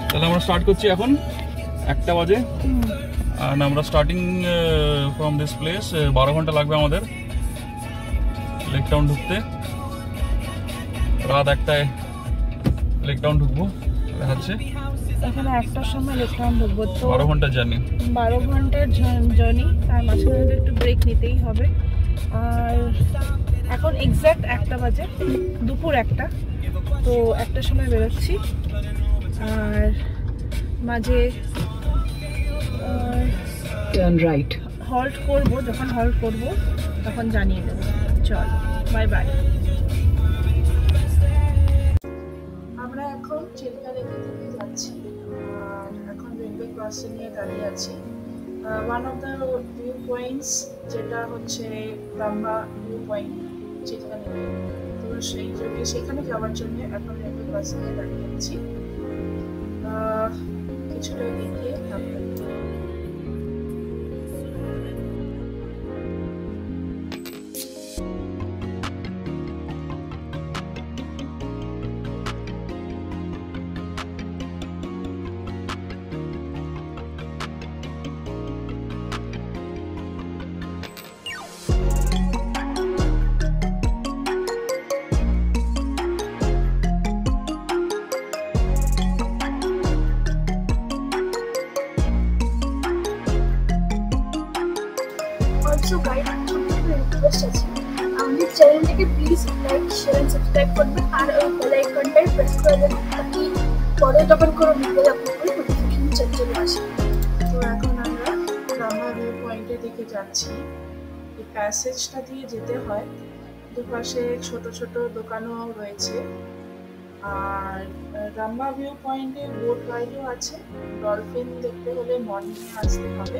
তাহলে আমরা স্টার্ট করছি এখন 1টা বাজে। আর আমরা স্টার্টিং ফ্রম দিস প্লেস 12 ঘন্টা লাগবে আমাদের লেক টাউন ঢুকতে। রাত 1টায় লেক টাউন ঢুকবো দেখাচ্ছে। এখানে 1টার সময় লেক টাউন ঢুকবো, তো 12 ঘন্টার জার্নি। 12 ঘন্টার জার্নি, তার মাঝখানে একটু ব্রেক নিতেই হবে। আর এখন এক্স্যাক্ট 1টা বাজে, দুপুর 1টা। তো 1টার সময় বেরোচ্ছি। আর মাঝে টার্ন রাইট হল্ট করব, যখন হল্ট করব তখন জানিয়ে দেবো। চল, বাই বাই। আমরা এখন চিল্কা লেকের দিকে যাচ্ছি। আর এখন রেলওয়ে ক্রসিং নিয়ে দাঁড়িয়ে আছি। One of the view points যেটা হচ্ছে রাম্বা ভিউ পয়েন্ট চিল্কা লেকে, তো সেখানে যাওয়ার জন্য এখন রেলওয়ে ক্রসিং নিয়ে দাঁড়িয়ে আছি। কিছুটা এগিয়ে থাকবে। Also guys, রিকোয়েস্ট আছে, আমাদের চ্যানেলটাকে please like, share and subscribe করবেন। আর ওই বেল আইকনটা প্রেস করে দেবেন, তাকি পরে যখন কোনো ভিডিও আপলোড করি নোটিফিকেশন চলে আসে। তো এখন আমরা রাম্বা ভিউ পয়েন্টের দিকে যাচ্ছি। এই প্যাসেজটা দিয়ে যেতে হয়, দুপাশে ছোট ছোট দোকানও রয়েছে। আর রাম্বা ভিউ পয়েন্টে বোট রাইডও আছে। ডলফিন দেখতে হলে মর্নিংয়ে আসতে হবে,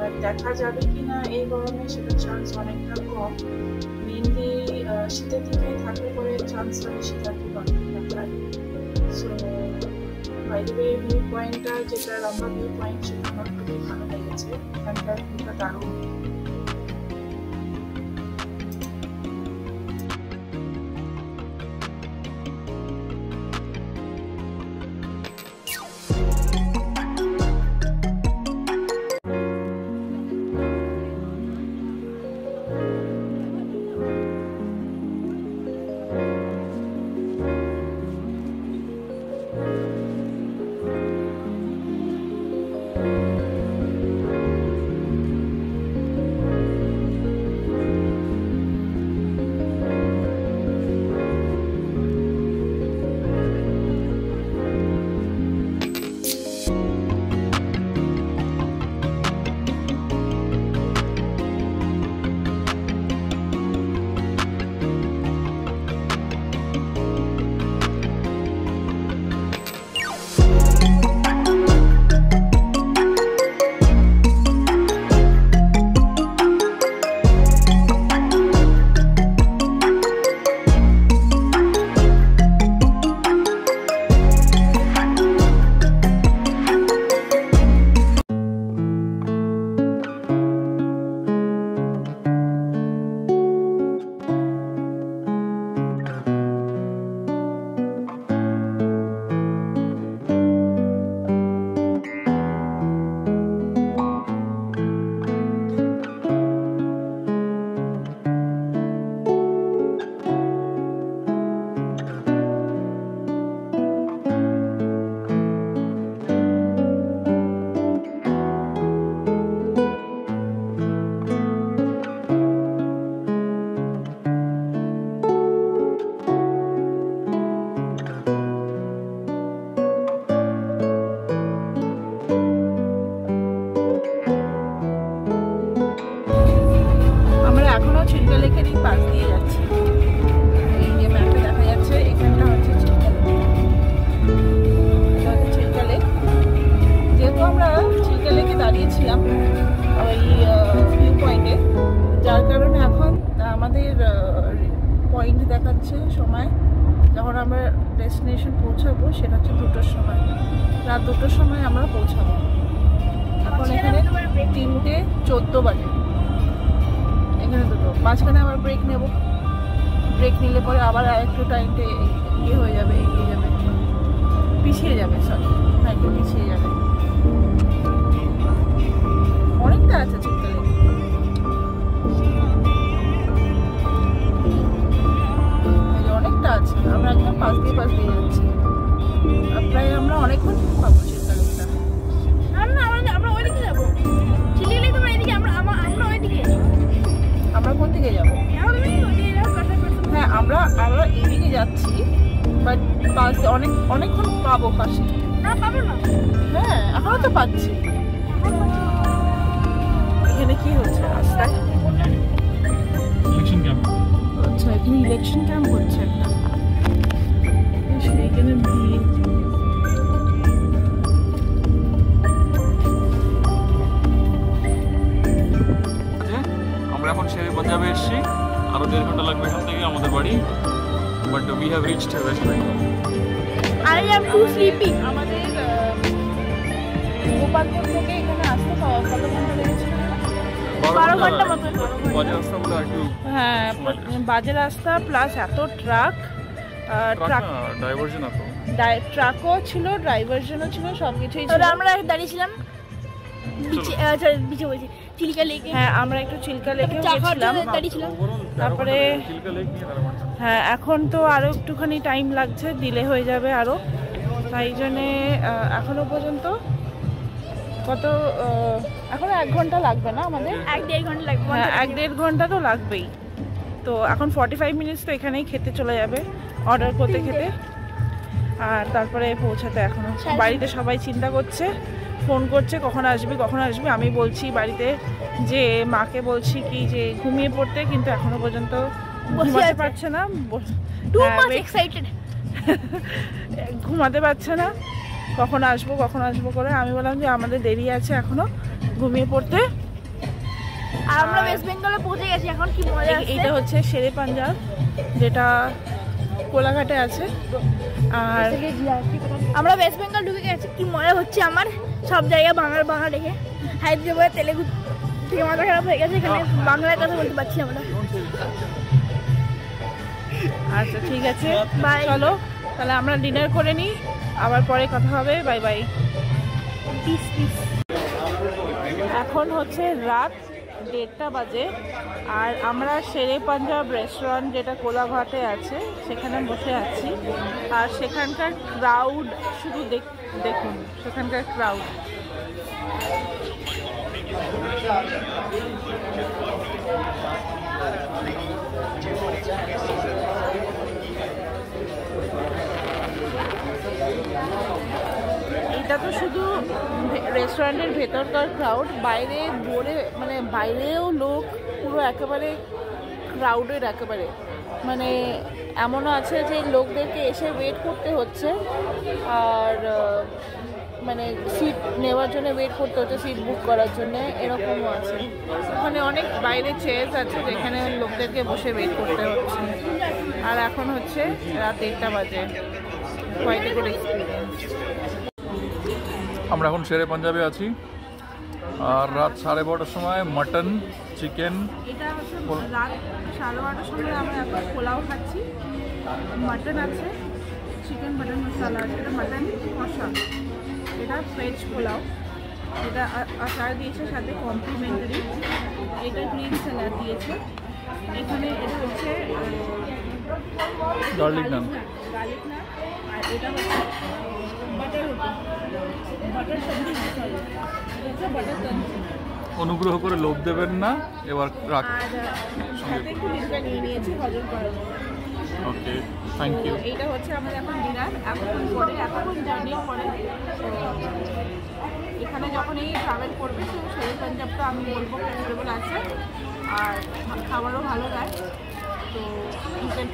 আর দেখা যাবে কিনা এই গরমে সেটা চান্স অনেকটা কম। মেনলি শীতের দিকে থাকলে পরে চান্সটা বেশি থাকে ডলফিন দেখার। So by the way, view পয়েন্টটা যেটা রাম্বা ভিউ পয়েন্ট, সেটা আমার খুবই ভালো লেগেছে। এখানকার ভিউটা দারুণ। চিল্কা লেকের এই পাশ দিয়ে যাচ্ছি। এই যে ম্যাপে দেখা যাচ্ছে, এখানটা হচ্ছে চিল্কা লেক। যেহেতু আমরা চিল্কা লেকে দাঁড়িয়েছিলাম ওই ভিউ পয়েন্টে, যার কারণে এখন আমাদের পয়েন্ট দেখাচ্ছে সময় যখন আমরা ডেস্টিনেশন পৌঁছাবো, সেটা হচ্ছে 2টোর সময়। রাত 2টোর সময় আমরা পৌঁছাবো। এখন এখানে 3:14 বাজে। এখানে দুটো, মাঝখানে আবার ব্রেক নেব। ব্রেক নিলে পরে আবার একটু টাইমটা ইয়ে হয়ে যাবে, এগিয়ে যাবে, পিছিয়ে যাবে, সরি হ্যাঁ একটু পিছিয়ে যাবে। অনেকটা আছে চিল্কা লেক, অনেকটা আছে। আমরা একদম পাশ দিয়ে যাচ্ছি, প্রায় আমরা অনেকক্ষণ পাবো চিল্কা লেকটা। আমরা ওইদিকে যাবো, চিল্কা লেক তোমরা এদিকে, আমরা ওইদিকে। আমরা কোন দিকে যাবো? হ্যাঁ আমরা এদিকে যাচ্ছি, বাট পাশে অনেকক্ষণ পাবো পাশে। না পাবো না, হ্যাঁ এখনো তো পাচ্ছি। এখানে কি হচ্ছে রাস্তায়? Election camp. আচ্ছা এখানে ইলেকশন ক্যাম্প হচ্ছে একটা, এখানে ভিড়। আমরা এখন শেরে পাঞ্জাবে এসেছি, আরো 1.5 ঘন্টা লাগবে এখান থেকে আমাদের বাড়ি, but we have reached West Bengal. I am too sleepy. আমাদের গোপালপুর থেকে এখানে আসতে কত ঘন্টা লেগেছিল? 12 ঘন্টা মতো। বাজে রাস্তাগুলো একটু, হ্যাঁ বাজে রাস্তা প্লাস এত ট্রাক, ডাইভারশন আছে, ট্রাকও ছিল, ড্রাইভারজনও ছিল, সবকিছুই ছিল। তাহলে আমরা দাঁড়িয়েছিলাম বিচে বলছি চিল্কা লেকে। হ্যাঁ আমরা একটু চিল্কা লেকেও গেছিলাম, দাঁড়িয়েছিলাম। তারপরে চিল্কা লেক নিয়ে তারপর হ্যাঁ এখন তো আরো একটুখানি টাইম লাগছে, ডিলে হয়ে যাবে আরো, তাই জন্যে এখনো পর্যন্ত কত এখনো 1 ঘন্টা লাগবে না আমাদের? 1-1.5 ঘন্টা লাগবে। হ্যাঁ 1-1.5 ঘন্টা তো লাগবেই। তো এখন 45 মিনিটস তো এখানেই খেতে চলে যাবে, অর্ডার করতে খেতে, আর তারপরে পৌঁছাতে এখনো। বাড়িতে সবাই চিন্তা করছে, ফোন করছে কখন আসবি কখন আসবি। আমি বলছি বাড়িতে যে মাকে বলছি কি যে ঘুমিয়ে পড়তে, কিন্তু এখনো পর্যন্ত ঘুমাতে পারছে না, টু হ্যাঁ, মাচ এক্সাইটেড। ঘুমাতে পারছে না, কখন আসবো করে। আমি বললাম যে আমাদের দেরি আছে এখনো ঘুমিয়ে পড়তে। আর আমরা ওয়েস্ট বেঙ্গলে পৌঁছে গেছি, এখন কি মজা আছে। এইটা হচ্ছে শেরে পাঞ্জাব, যেটা কোলাঘাটে আছে। আর আমরা ওয়েস্ট বেঙ্গল ঢুকে গেছি, কি মজা হচ্ছে আমার। সব জায়গায় বাংলা দেখে, হায়দ্রাবাদ তেলেগু থেকে মাথা খারাপ হয়ে গেছে, এখানে বাংলায় কথা বলতে পারছি আমরা। আচ্ছা ঠিক আছে, বাই। চলো তাহলে আমরা ডিনার করে নিই, আবার পরে কথা হবে। Bye bye. Piece piece. এখন হচ্ছে রাত 1:30 বাজে, আর আমরা শেরে পাঞ্জাব রেস্টুরেন্ট যেটা কোলাঘাটে আছে সেখানে বসে আছি। আর সেখানকার ক্রাউড শুধু দেখুন, সেখানকার ক্রাউড। এটা তো শুধু রেস্টুরেন্টের ভেতরকার ক্রাউড, বাইরে মানে বাইরেও লোক পুরো একেবারে ক্রাউডেড একেবারে। মানে এমনও আছে যে লোকদেরকে এসে ওয়েট করতে হচ্ছে, আর মানে সিট নেওয়ার জন্য ওয়েট করতে হচ্ছে, সিট বুক করার জন্য, এরকমও আছে। ওখানে অনেক বাইরে চেয়ার্স আছে যেখানে লোকদেরকে বসে ওয়েট করতে হচ্ছে। আর এখন হচ্ছে রাত 1:30 বাজে। Quite good experience. আমরা এখন শেরে পাঞ্জাবে আছি, আর রাত 12:30টার সময় মাটন, চিকেন। এটা হচ্ছে রাত 12:30টার সময় আমরা এখন পোলাও খাচ্ছি। মাটন আছে, চিকেন বাটার মশলা আছে, এটা মাটন কষা, এটা ভেজ পোলাও, এটা আচার দিয়েছে সাথে কমপ্লিমেন্টারি, এটা গ্রিন স্যালাড দিয়েছে। এখানে এটা হচ্ছে গার্লিক নান, গার্লিক নান, আর এটা হচ্ছে বাটার রুটি, বাটার সবজি মশলা, এটা বাটার তন্দুরি। অনুগ্রহ করে লোভ দেবেন না, এবার রাখ। আর সাথে একটু ডিসকা নিয়ে নিয়েছি হজম করার জন্য। ওকে, থ্যাংক ইউ। এইটা হচ্ছে আমাদের এখন ডিনার, এতক্ষণ পরে, এতক্ষণ জার্নির পরে। তো এখানে যখন এই ট্রাভেল করবে তো শেরে পাঞ্জাবটা আমি বলবো প্রেফারেবল আছে, আর খাবারও ভালো দেয়। তো you can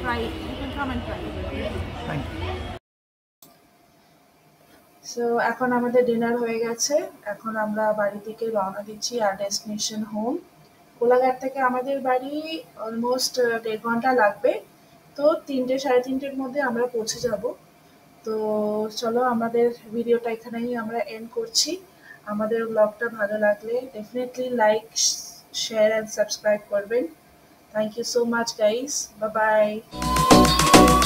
come and try. Thank you. So এখন আমাদের ডিনার হয়ে গেছে, এখন আমরা বাড়ি থেকে রওনা দিচ্ছি, আর ডেস্টিনেশন হোম। কোলাঘাট থেকে আমাদের বাড়ি অলমোস্ট 1.5 ঘন্টা লাগবে, তো 3টে সাড়ে 3টের মধ্যে আমরা পৌঁছে যাব। তো চলো আমাদের ভিডিওটা এখানেই আমরা এন্ড করছি। আমাদের ব্লগটা ভালো লাগলে definitely like, share and subscribe করবেন। Thank you so much, guys. Bye bye.